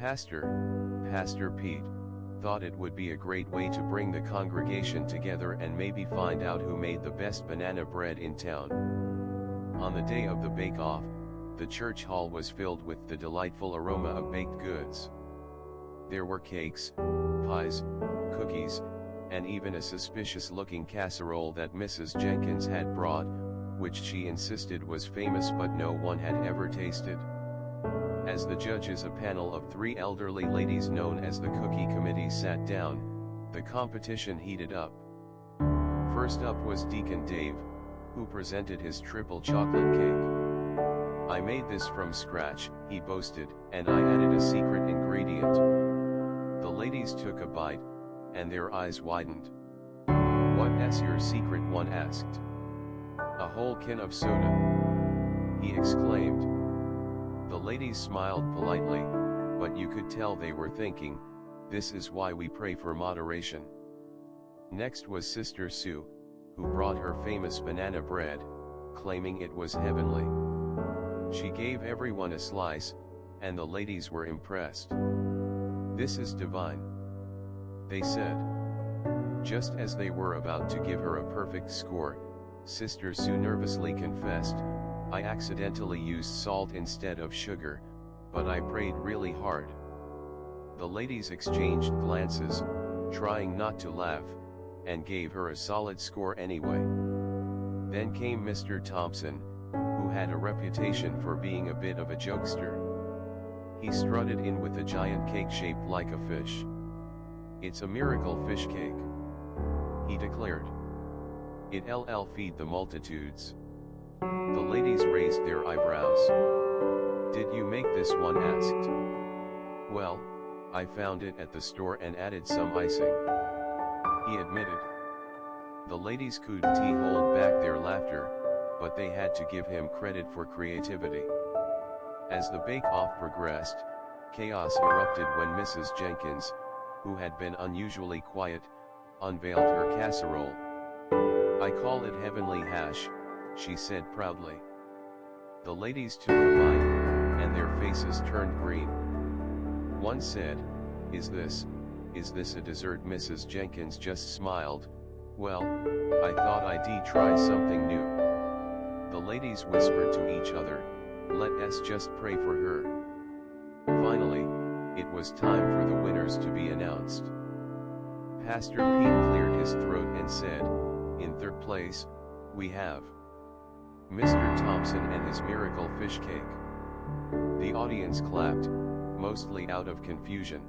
Pastor Pete, thought it would be a great way to bring the congregation together and maybe find out who made the best banana bread in town. On the day of the bake-off, the church hall was filled with the delightful aroma of baked goods. There were cakes, pies, cookies, and even a suspicious-looking casserole that Mrs. Jenkins had brought, which she insisted was famous but no one had ever tasted. As the judges, a panel of 3 elderly ladies known as the Cookie Committee, sat down, the competition heated up. First up was Deacon Dave, who presented his triple chocolate cake. "I made this from scratch," he boasted, "and I added a secret ingredient." The ladies took a bite, and their eyes widened. "What's your secret?" one asked. "A whole can of soda," he exclaimed. The ladies smiled politely, but you could tell they were thinking, "This is why we pray for moderation." Next was Sister Sue, who brought her famous banana bread, claiming it was heavenly. She gave everyone a slice, and the ladies were impressed. "This is divine," they said. Just as they were about to give her a perfect score, Sister Sue nervously confessed, "I accidentally used salt instead of sugar, but I prayed really hard." The ladies exchanged glances, trying not to laugh, and gave her a solid score anyway. Then came Mr. Thompson, who had a reputation for being a bit of a jokester. He strutted in with a giant cake shaped like a fish. "It's a miracle fish cake," he declared. "It'll feed the multitudes." The ladies raised their eyebrows. "Did you make this?" one asked. "Well, I found it at the store and added some icing," he admitted. The ladies couldn't hold back their laughter, but they had to give him credit for creativity. As the bake-off progressed, chaos erupted when Mrs. Jenkins, who had been unusually quiet, unveiled her casserole. "I call it heavenly hash," she said proudly. The ladies took a bite, and their faces turned green. One said, is this a dessert?" Mrs. Jenkins just smiled, "Well, I thought I'd try something new." The ladies whispered to each other, "Let's just pray for her." Finally, it was time for the winners to be announced. Pastor Pete cleared his throat and said, "In third place, we have Mr. Thompson and his miracle fish cake." The audience clapped, mostly out of confusion.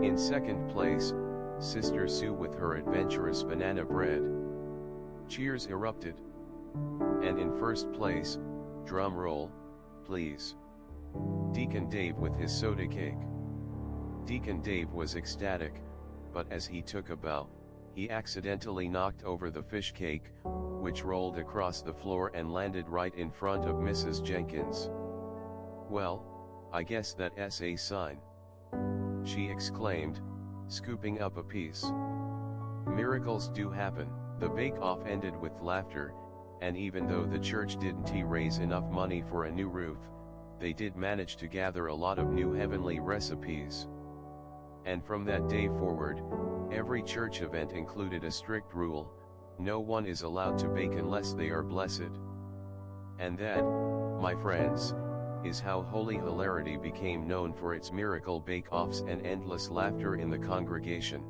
In second place, Sister Sue with her adventurous banana bread. Cheers erupted. And in first place, drum roll, please, Deacon Dave with his soda cake. Deacon Dave was ecstatic, but as he took a bow, he accidentally knocked over the fish cake, which rolled across the floor and landed right in front of Mrs. Jenkins. "Well, I guess that's a sign," she exclaimed, scooping up a piece. Miracles do happen. The bake-off ended with laughter, and even though the church didn't raise enough money for a new roof, they did manage to gather a lot of new heavenly recipes. And from that day forward, every church event included a strict rule: no one is allowed to bake unless they are blessed. And that, my friends, is how Holy Hilarity became known for its miracle bake-offs and endless laughter in the congregation.